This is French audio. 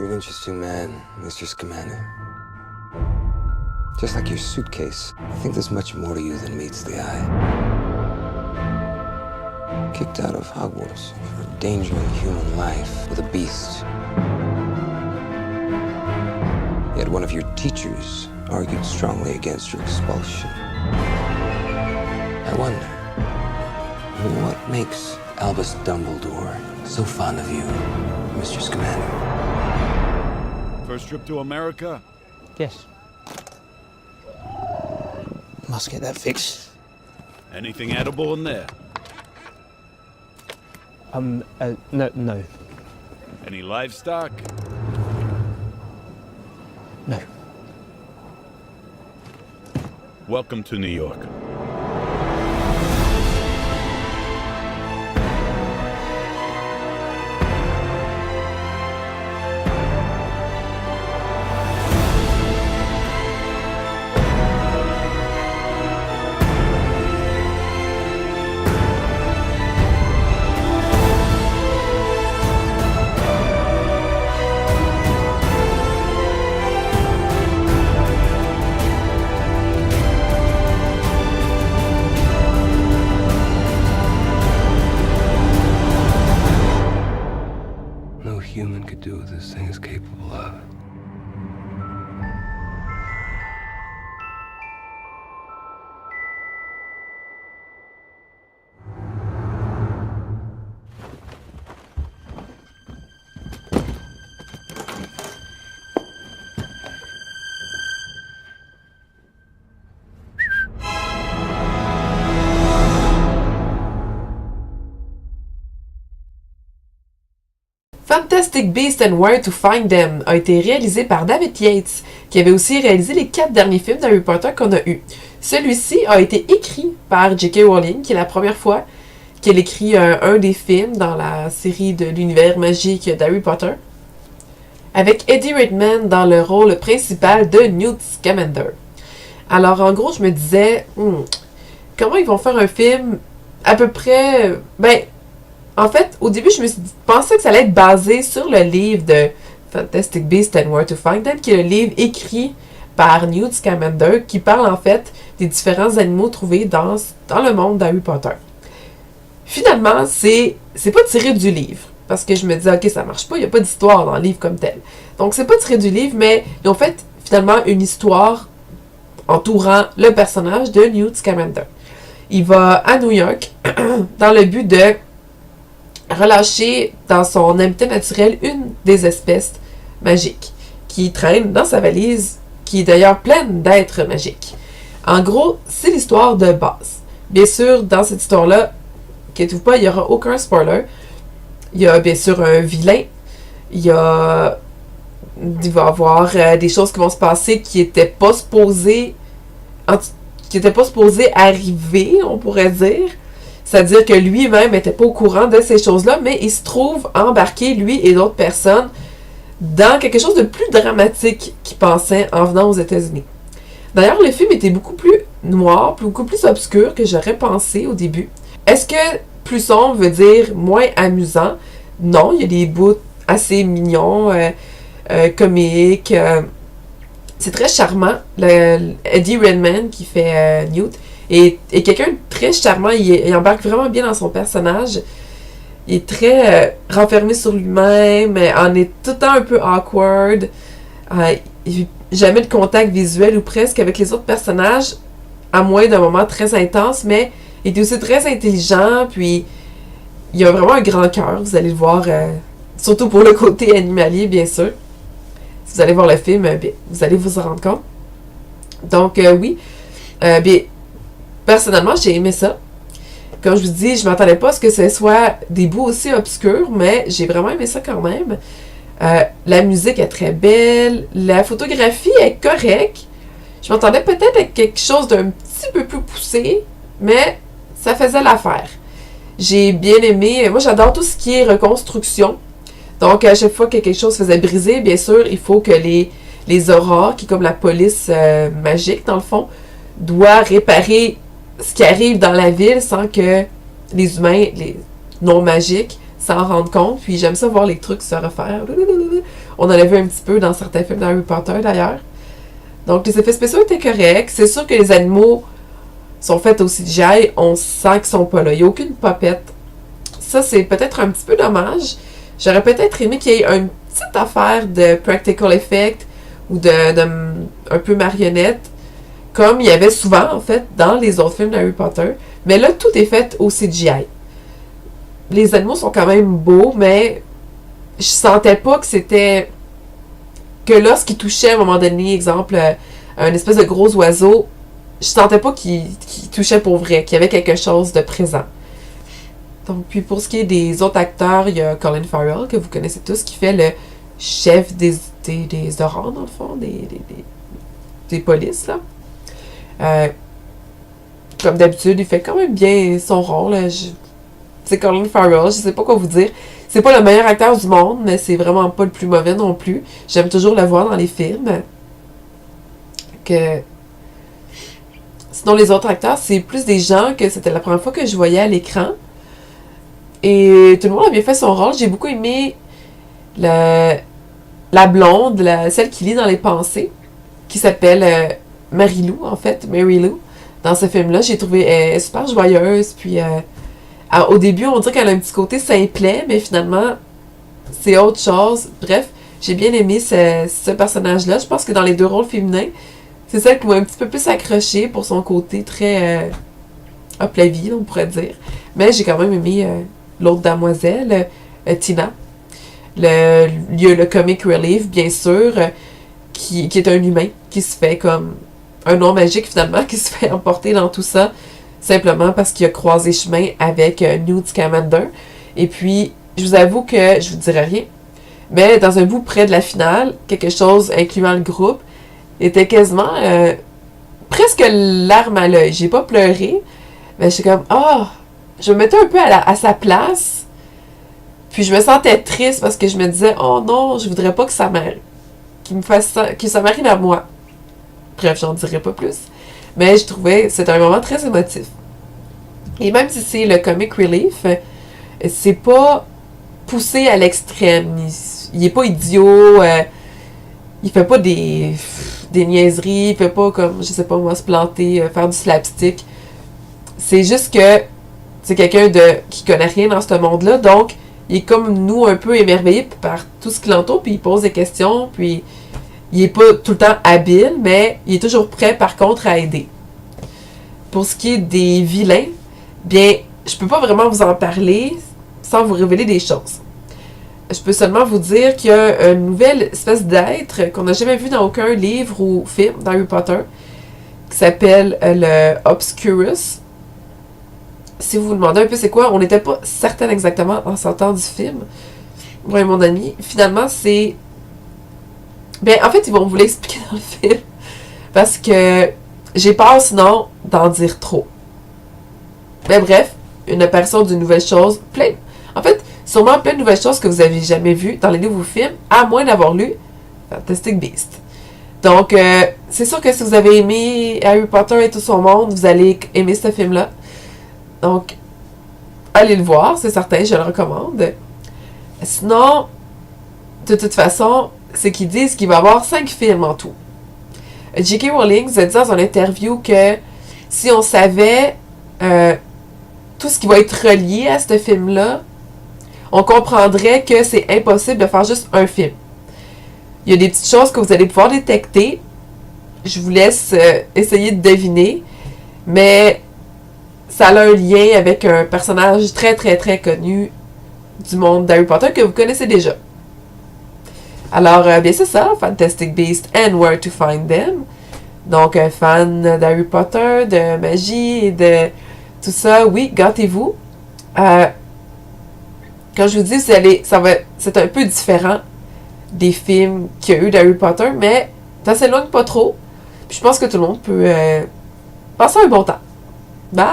You're an interesting man, Mr. Scamander. Just like your suitcase, I think there's much more to you than meets the eye. Kicked out of Hogwarts for endangering human life with a beast. Yet one of your teachers argued strongly against your expulsion. I wonder, what makes Albus Dumbledore so fond of you, Mr. Scamander? First trip to America? Yes. Must get that fixed. Anything edible in there? No. Any livestock? No. Welcome to New York. No human could do what this thing is capable of. Fantastic Beasts and Where to Find Them a été réalisé par David Yates, qui avait aussi réalisé les 4 derniers films d'Harry Potter qu'on a eus. Celui-ci a été écrit par J.K. Rowling, qui est la première fois qu'elle écrit un des films dans la série de l'univers magique d'Harry Potter, avec Eddie Redmayne dans le rôle principal de Newt Scamander. Alors en gros, je me disais, comment ils vont faire un film à peu près... En fait, au début, je me suis pensé que ça allait être basé sur le livre de Fantastic Beasts and Where to Find Them, qui est le livre écrit par Newt Scamander, qui parle en fait des différents animaux trouvés dans le monde d'Harry Potter. Finalement, c'est pas tiré du livre, parce que je me disais, ok, ça marche pas, il n'y a pas d'histoire dans le livre comme tel. Donc, c'est pas tiré du livre, mais ils ont fait finalement une histoire entourant le personnage de Newt Scamander. Il va à New York dans le but de relâcher dans son habitat naturel une des espèces magiques qui traîne dans sa valise, qui est d'ailleurs pleine d'êtres magiques. En gros, c'est l'histoire de base. Bien sûr, dans cette histoire-là, inquiétez-vous pas, il n'y aura aucun spoiler. Il y a bien sûr un vilain. Il va y avoir des choses qui vont se passer qui n'étaient pas supposées arriver, on pourrait dire. C'est-à-dire que lui-même n'était pas au courant de ces choses-là, mais il se trouve embarqué, lui et d'autres personnes, dans quelque chose de plus dramatique qu'il pensait en venant aux États-Unis. D'ailleurs, le film était beaucoup plus noir, beaucoup plus obscur que j'aurais pensé au début. Est-ce que plus sombre veut dire moins amusant? Non, il y a des bouts assez mignons, comiques. C'est très charmant. Eddie Redmayne qui fait Newt est quelqu'un de très charmant. Il embarque vraiment bien dans son personnage. Il est très renfermé sur lui-même, en est tout le temps un peu awkward. Jamais de contact visuel ou presque avec les autres personnages, à moins d'un moment très intense, mais il est aussi très intelligent, puis il a vraiment un grand cœur, vous allez le voir, surtout pour le côté animalier, bien sûr. Si vous allez voir le film, vous allez vous en rendre compte. Donc, oui. Personnellement, j'ai aimé ça. Comme je vous dis, je m'attendais pas à ce que ce soit des bouts aussi obscurs, mais j'ai vraiment aimé ça quand même. La musique est très belle. La photographie est correcte. Je m'attendais peut-être à quelque chose d'un petit peu plus poussé, mais ça faisait l'affaire. J'ai bien aimé. Moi, j'adore tout ce qui est reconstruction. Donc, à chaque fois que quelque chose faisait briser, bien sûr, il faut que les aurores, qui est comme la police magique, dans le fond, doit réparer ce qui arrive dans la ville sans que les humains, les non magiques, s'en rendent compte. Puis j'aime ça voir les trucs se refaire. On en a vu un petit peu dans certains films d'Harry Potter, d'ailleurs. Donc, les effets spéciaux étaient corrects. C'est sûr que les animaux sont faits au CGI. On sent qu'ils sont pas là. Il n'y a aucune popette. Ça, c'est peut-être un petit peu dommage. J'aurais peut-être aimé qu'il y ait une petite affaire de practical effect ou de un peu marionnette, comme il y avait souvent, en fait, dans les autres films d'Harry Potter. Mais là, tout est fait au CGI. Les animaux sont quand même beaux, mais je sentais pas que c'était... que lorsqu'ils touchaient, à un moment donné, exemple, un espèce de gros oiseau, je sentais pas qu'il touchait pour vrai, qu'il y avait quelque chose de présent. Donc, puis pour ce qui est des autres acteurs, il y a Colin Farrell, que vous connaissez tous, qui fait le chef des orans, dans le fond, des polices, là. Comme d'habitude, il fait quand même bien son rôle. C'est Colin Farrell, je sais pas quoi vous dire. C'est pas le meilleur acteur du monde, mais c'est vraiment pas le plus mauvais non plus. J'aime toujours le voir dans les films. Sinon, les autres acteurs, c'est plus des gens que c'était la première fois que je voyais à l'écran. Et tout le monde a bien fait son rôle. J'ai beaucoup aimé la blonde, celle qui lit dans les pensées, qui s'appelle Mary-Lou, en fait, Mary-Lou. Dans ce film-là, j'ai trouvé elle super joyeuse. Puis, au début, on dirait qu'elle a un petit côté simplet, mais finalement, c'est autre chose. Bref, j'ai bien aimé ce personnage-là. Je pense que dans les deux rôles féminins, c'est celle qui m'a un petit peu plus accrochée pour son côté très up la vie, on pourrait dire. Mais j'ai quand même aimé l'autre demoiselle, Tina. Il y a le comic relief, bien sûr, qui est un humain, qui se fait comme un nom magique, finalement, qui se fait emporter dans tout ça, simplement parce qu'il a croisé chemin avec Newt Scamander. Et puis, je vous avoue que je vous dirai rien, mais dans un bout près de la finale, quelque chose incluant le groupe, était quasiment presque larme à l'œil. J'ai pas pleuré, mais j'étais comme, je me mettais un peu à sa place, puis je me sentais triste parce que je me disais, oh non, je voudrais pas que ça m'arrive, que ça m'arrive à moi. Bref, j'en dirai pas plus. Mais je trouvais que c'était un moment très émotif. Et même si c'est le comic relief, c'est pas poussé à l'extrême. Il est pas idiot, il fait pas des niaiseries, il fait pas comme, je sais pas moi, se planter, faire du slapstick. C'est juste que c'est quelqu'un qui connaît rien dans ce monde-là, donc il est comme nous un peu émerveillé par tout ce qui l'entoure, puis il pose des questions, puis il est pas tout le temps habile, mais il est toujours prêt par contre à aider. Pour ce qui est des vilains, bien, je peux pas vraiment vous en parler sans vous révéler des choses. Je peux seulement vous dire qu'il y a une nouvelle espèce d'être qu'on n'a jamais vu dans aucun livre ou film d'Harry Potter, qui s'appelle le Obscurus. Si vous vous demandez un peu c'est quoi, on n'était pas certaine exactement en sortant du film. Moi et mon ami, finalement, c'est... Ben, en fait, ils vont vous l'expliquer dans le film. Parce que j'ai peur, sinon, d'en dire trop. Mais bref, une apparition d'une nouvelle chose, en fait, sûrement plein de nouvelles choses que vous n'avez jamais vues dans les livres ou films, à moins d'avoir lu Fantastic Beasts. Donc, c'est sûr que si vous avez aimé Harry Potter et tout son monde, vous allez aimer ce film-là. Donc, allez le voir, c'est certain, je le recommande. Sinon, de toute façon, c'est qu'ils disent qu'il va y avoir 5 films en tout. J.K. Rowling vous a dit dans une interview que si on savait tout ce qui va être relié à ce film-là, on comprendrait que c'est impossible de faire juste un film. Il y a des petites choses que vous allez pouvoir détecter. Je vous laisse essayer de deviner, mais ça a un lien avec un personnage très très très connu du monde d'Harry Potter que vous connaissez déjà. Alors, bien c'est ça, Fantastic Beasts and Where to Find Them. Donc, un fan d'Harry Potter, de magie et de tout ça, oui, gâtez-vous. Quand je vous dis, c'est un peu différent des films qu'il y a eu d'Harry Potter, mais ça s'éloigne pas trop. Puis je pense que tout le monde peut passer un bon temps. Bye!